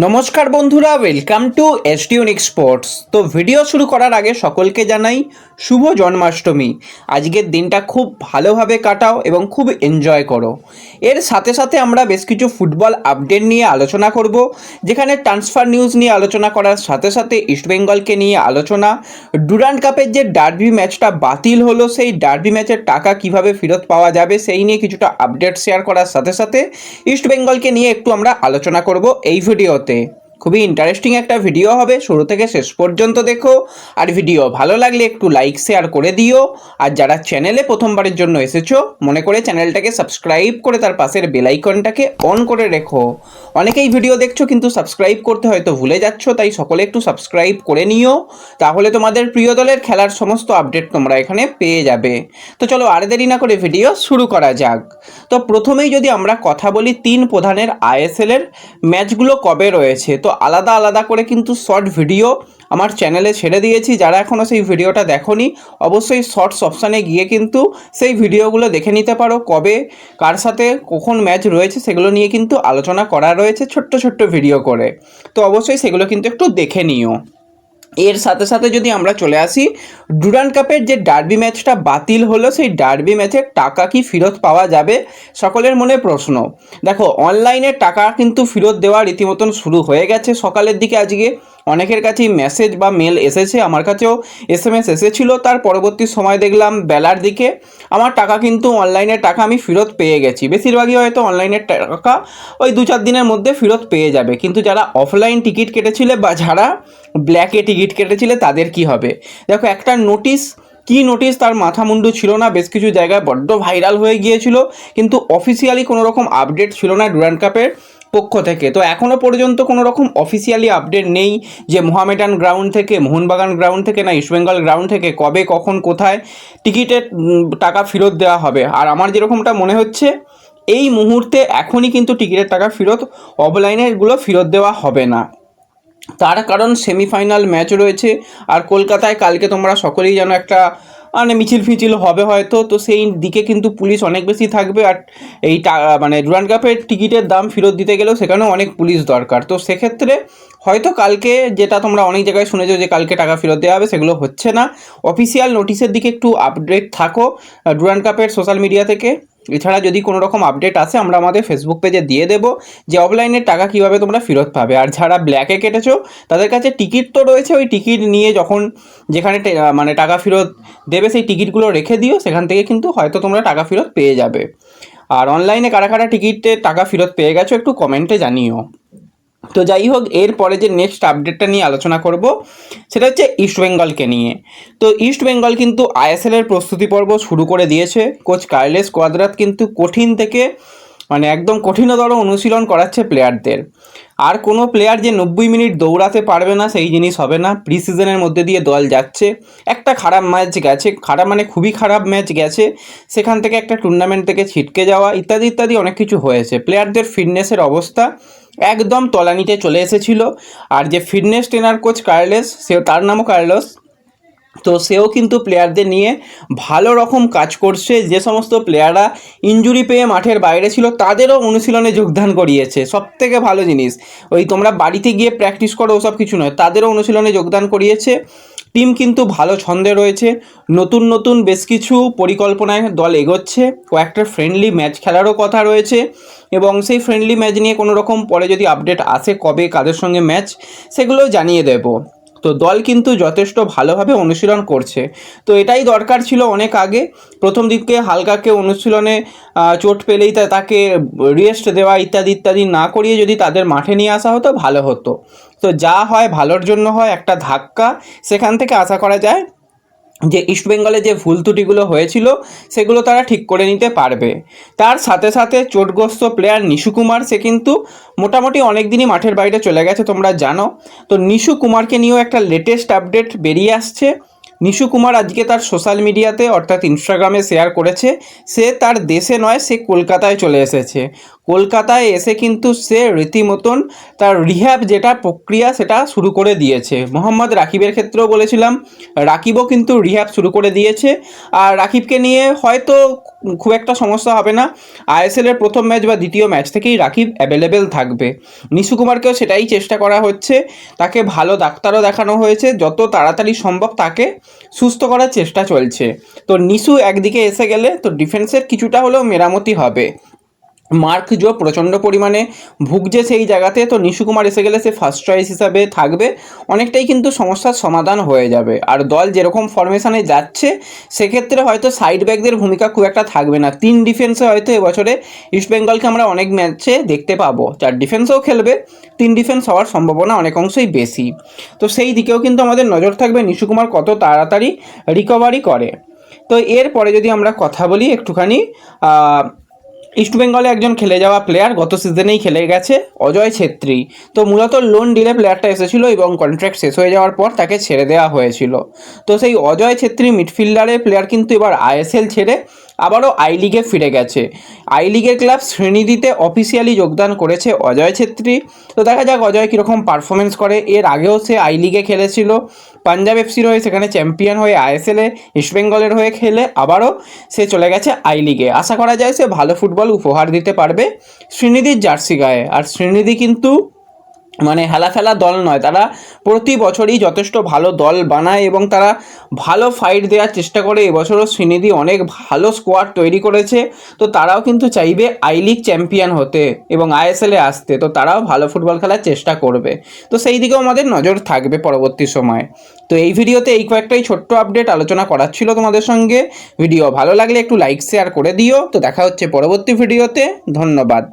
নমস্কার বন্ধুরা, welcome to এসটিউনিক sports. তো ভিডিও শুরু করার আগে সকলকে জানাই শুভ জন্মাষ্টমী। আজকের দিনটা খুব ভালোভাবে কাটাও এবং খুব এনজয় করো। এর সাথে সাথে আমরা বেশ কিছু ফুটবল আপডেট নিয়ে আলোচনা করব, যেখানে ট্রান্সফার নিউজ নিয়ে আলোচনা করার সাথে সাথে ইস্টবেঙ্গলকে নিয়ে আলোচনা, ডুরান্ড কাপের যে ডার্বি ম্যাচটা বাতিল হলো সেই ডার্বি ম্যাচের টাকা কিভাবে ফেরত পাওয়া যাবে সেই নিয়ে কিছুটা আপডেট শেয়ার করার সাথে সাথে ইস্টবেঙ্গলকে নিয়ে একটু আমরা আলোচনা করব এই ভিডিওতে। খুবই ইন্টারেস্টিং একটা ভিডিও হবে, শুরু থেকে শেষ পর্যন্ত দেখো। আর ভিডিও ভালো লাগলে একটু লাইক শেয়ার করে দিও। আর যারা চ্যানেলে প্রথমবারের জন্য এসেছো, মনে করে চ্যানেলটাকে সাবস্ক্রাইব করে তার পাশের বেল আইকনটাকে অন করে রেখো। অনেকেই ভিডিও দেখছো কিন্তু সাবস্ক্রাইব করতে হয়তো ভুলে যাচ্ছ, তাই সকলে একটু সাবস্ক্রাইব করে নিও, তাহলে তোমাদের প্রিয় দলের খেলার সমস্ত আপডেট তোমরা এখানে পেয়ে যাবে। তো চলো আর দেরি না করে ভিডিও শুরু করা যাক। তো প্রথমেই যদি আমরা কথা বলি তিন প্রধানের আইএসএল এর ম্যাচগুলো কবে রয়েছে, তো আলাদা আলাদা করে কিন্তু শর্ট ভিডিও আমার চ্যানেলে ছেড়ে দিয়েছি। যারা এখনও সেই ভিডিওটা দেখোনি, অবশ্যই শর্টস অপশানে গিয়ে কিন্তু সেই ভিডিওগুলো দেখে নিতে পারো। কবে কার সাথে কখন ম্যাচ রয়েছে সেগুলো নিয়ে কিন্তু আলোচনা করা রয়েছে ছোট্ট ছোট্ট ভিডিও করে, তো অবশ্যই সেগুলো কিন্তু একটু দেখে নিও। এর সাথে সাথে যদি আমরা চলে আসি, ডুরান্ড কাপের যে ডার্বি ম্যাচটা বাতিল হলো সেই ডার্বি ম্যাচের টাকা কি ফেরত পাওয়া যাবে, সকলের মনে প্রশ্ন। দেখো, অনলাইনে টাকা কিন্তু ফেরত দেওয়া রীতিমতন শুরু হয়ে গেছে সকালের দিকে। আজকে অনেকের কাছেই মেসেজ বা মেল এসেছে, আমার কাছেও এসএমএস এসেছিলো। তার পরবর্তী সময় দেখলাম বেলার দিকে আমার টাকা কিন্তু অনলাইনের টাকা আমি ফেরত পেয়ে গেছি। বেশিরভাগই হয়তো অনলাইনের টাকা ওই 2-4 দিনের মধ্যে ফেরত পেয়ে যাবে, কিন্তু যারা অফলাইন টিকিট কেটেছিলে বা যারা ব্ল্যাকে টিকিট কেটেছিলে তাদের কি হবে? দেখো, একটা নোটিশ, কি নোটিশ তার মাথা মুন্ডু ছিল না, বেশ কিছু জায়গায় বড্ড ভাইরাল হয়ে গিয়েছিল, কিন্তু অফিসিয়ালি কোনো রকম আপডেট ছিল না ডুরান্ড কাপের পক্ষ থেকে। তো এখনও পর্যন্ত কোনো রকম অফিসিয়ালি আপডেট নেই যে মোহামেডান গ্রাউন্ড থেকে, মোহনবাগান গ্রাউন্ড থেকে, না ইস্টবেঙ্গল গ্রাউন্ড থেকে কবে কখন কোথায় টিকিটের টাকা ফেরত দেওয়া হবে। আর আমার যেরকমটা মনে হচ্ছে, এই মুহূর্তে এখনই কিন্তু টিকিটের টাকা ফেরত অফলাইনেরগুলো ফেরত দেওয়া হবে না। তার কারণ সেমিফাইনাল ম্যাচ রয়েছে, আর কলকাতায় কালকে তোমরা সকলেই জানো একটা মানে মিছিল ফিছিল হবে হয়তো, তো সেই দিকে কিন্তু পুলিশ অনেক বেশি থাকবে। আর এই মানে ডুরান্ড কাপের টিকিটের দাম ফেরত দিতে গেলেও সেখানেও অনেক পুলিশ দরকার। তো সেক্ষেত্রে হয়তো কালকে, যেটা তোমরা অনেক জায়গায় শুনেছো যে কালকে টাকা ফেরত দেওয়া হবে, সেগুলো হচ্ছে না। অফিসিয়াল নোটিশের দিকে একটু আপডেট থাকো ডুরান্ড কাপের সোশ্যাল মিডিয়া থেকে। এছাড়া যদি কোনো রকম আপডেট আসে আমরা আমাদের ফেসবুক পেজে দিয়ে দেবো যে অফলাইনের টাকা কীভাবে তোমরা ফেরত পাবে। আর যারা ব্ল্যাকে কেটেছো তাদের কাছে টিকিট তো রয়েছে, ওই টিকিট নিয়ে যখন যেখানে মানে টাকা ফেরত দেবে সেই টিকিটগুলো রেখে দিও, সেখান থেকে কিন্তু হয়তো তোমরা টাকা ফেরত পেয়ে যাবে। আর অনলাইনে কারা কারা টিকিটে টাকা ফেরত পেয়ে গেছো একটু কমেন্টে জানিও। তো যাই হোক, এরপরে যে নেক্সট আপডেটটা নিয়ে আলোচনা করব সেটা হচ্ছে ইস্টবেঙ্গলকে নিয়ে। তো ইস্টবেঙ্গল কিন্তু আইএসএলের প্রস্তুতি পর্ব শুরু করে দিয়েছে। কোচ কার্লেস কোয়াদ্রাত কিন্তু কঠিন থেকে মানে একদম কঠিনতর অনুশীলন করাচ্ছে প্লেয়ারদের। আর কোনো প্লেয়ার যে 90 মিনিট দৌড়াতে পারবে না সেই জিনিস হবে না। প্রি সিজনের মধ্যে দিয়ে দল যাচ্ছে, একটা খারাপ ম্যাচ গেছে, খারাপ মানে খুবই খারাপ ম্যাচ গেছে, সেখান থেকে একটা টুর্নামেন্ট থেকে ছিটকে যাওয়া ইত্যাদি ইত্যাদি অনেক কিছু হয়েছে। প্লেয়ারদের ফিটনেসের অবস্থা একদম তলানিতে চলে এসেছিল। আর যে ফিটনেস ট্রেনার কোচ কার্লেস, তার নামও কার্লোস, তো সেও কিন্তু প্লেয়ারদের নিয়ে ভালো রকম কাজ করছে। যে সমস্ত প্লেয়াররা ইনজুরি পেয়ে মাঠের বাইরে ছিল তাদেরও অনুশীলনে যোগদান করিয়েছে। সবথেকে ভালো জিনিস, ওই তোমরা বাড়িতে গিয়ে প্র্যাকটিস করো ওসব কিছু নয়, তাদেরও অনুশীলনে যোগদান করিয়েছে। টিম কিন্তু ভালো ছন্দে রয়েছে, নতুন নতুন বেশ কিছু পরিকল্পনায় দল এগোচ্ছে। কয়েকটা ফ্রেন্ডলি ম্যাচ খেলারও কথা রয়েছে, এবং সেই ফ্রেন্ডলি ম্যাচ নিয়ে কোনো রকম পরে যদি আপডেট আসে কবে কাদের সঙ্গে ম্যাচ, সেগুলোও জানিয়ে দেবো। তো দল কিন্তু যথেষ্ট ভালোভাবে অনুশীলন করছে। তো এটাই দরকার ছিল অনেক আগে। প্রথম দিকে হালকাকে অনুশীলনে চোট পেলেই তাকে রেস্ট দেওয়া ইত্যাদি ইত্যাদি না করিয়ে যদি তাদের মাঠে নিয়ে আসা হতো ভালো হতো। তো যা হয় ভালোর জন্য হয়, একটা ধাক্কা, সেখান থেকে আশা করা যায় যে ইস্টবেঙ্গলে যে ভুল ত্রুটিগুলো হয়েছিল সেগুলো তারা ঠিক করে নিতে পারবে। তার সাথে সাথে চোটগ্রস্ত প্লেয়ার নিশু কুমার, সে কিন্তু মোটামুটি অনেক দিনই মাঠের বাইরে চলে গেছে তোমরা জানো। তো নিশু কুমারকে নিয়েও একটা লেটেস্ট আপডেট বেরিয়ে আসছে। নিশু কুমার আজকে তার সোশ্যাল মিডিয়াতে অর্থাৎ ইনস্টাগ্রামে শেয়ার করেছে সে তার দেশে নয়, সে কলকাতায় চলে এসেছে। কলকাতায় এসে কিন্তু সে রীতিমতন তার রিহ্যাব যেটা প্রক্রিয়া সেটা শুরু করে দিয়েছে। মোহাম্মদ রাকিবের ক্ষেত্রেও বলেছিলাম, রাকিবও কিন্তু রিহ্যাব শুরু করে দিয়েছে। আর রাকিবকে নিয়ে হয়তো খুব একটা সমস্যা হবে না, আইএসএলের প্রথম ম্যাচ বা দ্বিতীয় ম্যাচ থেকেই রাকিব অ্যাভেলেবেল থাকবে। নিশু কুমারকেও সেটাই চেষ্টা করা হচ্ছে, তাকে ভালো ডাক্তারও দেখানো হয়েছে, যত তাড়াতাড়ি সম্ভব তাকে সুস্থ করার চেষ্টা চলছে। তো নিশু একদিকে এসে গেলে তো ডিফেন্সের কিছুটা হলেও মেরামতি হবে। মার্ক জো প্রচণ্ড পরিমাণে ভুগছে সেই জায়গাতে, তো নিশু কুমার এসে গেলে সে ফার্স্ট চয়েস হিসাবে থাকবে, অনেকটাই কিন্তু সমস্যার সমাধান হয়ে যাবে। আর দল যেরকম ফরমেশনে যাচ্ছে সেক্ষেত্রে হয়তো সাইড ব্যাকদের ভূমিকা খুব একটা থাকবে না। 3 ডিফেন্সে হয়তো এবছরে ইস্টবেঙ্গলকে আমরা অনেক ম্যাচে দেখতে পাবো, 4 ডিফেন্সেও খেলবে, 3 ডিফেন্স হওয়ার সম্ভাবনা অনেক অংশেই বেশি। তো সেই দিকেও কিন্তু আমাদের নজর থাকবে নিশু কুমার কত তাড়াতাড়ি রিকভারি করে। তো এরপরে যদি আমরা কথা বলি একটুখানি ইস্টবেঙ্গলে একজন খেলে যাওয়া প্লেয়ার, গত সিজনেই খেলে গেছে, অজয় ছেত্রী। তো মূলত লোন ডিলে প্লেয়ারটা এসেছিল এবং কন্ট্রাক্ট শেষ হয়ে যাওয়ার পর তাকে ছেড়ে দেওয়া হয়েছিল। তো সেই অজয় ছেত্রী মিডফিল্ডারের প্লেয়ার কিন্তু এবার আইএসএল ছেড়ে আবারও আই লিগে ফিরে গেছে। আই লিগের ক্লাব শ্রীনিধিতে অফিসিয়ালি যোগদান করেছে অজয় ছেত্রী। তো দেখা যাক অজয় কীরকম পারফরমেন্স করে। এর আগেও সে আই লিগে খেলেছিল, পাঞ্জাব এফসির হয়ে সেখানে চ্যাম্পিয়ন হয়ে আইএসএলে ইস্টবেঙ্গলের হয়ে খেলে আবারও সে চলে গেছে আই লিগে। আশা করা যায় সে ভালো ফুটবল উপহার দিতে পারবে শ্রীনিধির জার্সি গায়ে। আর শ্রীনিধি কিন্তু মানে হেলাফেলা দল নয়, তারা প্রতি বছরই যথেষ্ট ভালো দল বানায় এবং তারা ভালো ফাইট দেওয়ার চেষ্টা করে। এবছরও শ্রীনিধি অনেক ভালো স্কোয়াড তৈরি করেছে, তো তারাও কিন্তু চাইবে আই লিগ চ্যাম্পিয়ন হতে এবং আইএসএলে আসতে, তো তারাও ভালো ফুটবল খেলার চেষ্টা করবে। তো সেই দিকেও আমাদের নজর থাকবে পরবর্তী সময়ে। তো এই ভিডিওতে এই কয়েকটাই ছোট্ট আপডেট আলোচনা করার ছিল তোমাদের সঙ্গে। ভিডিও ভালো লাগলে একটু লাইক শেয়ার করে দিও। তো দেখা হচ্ছে পরবর্তী ভিডিওতে, ধন্যবাদ।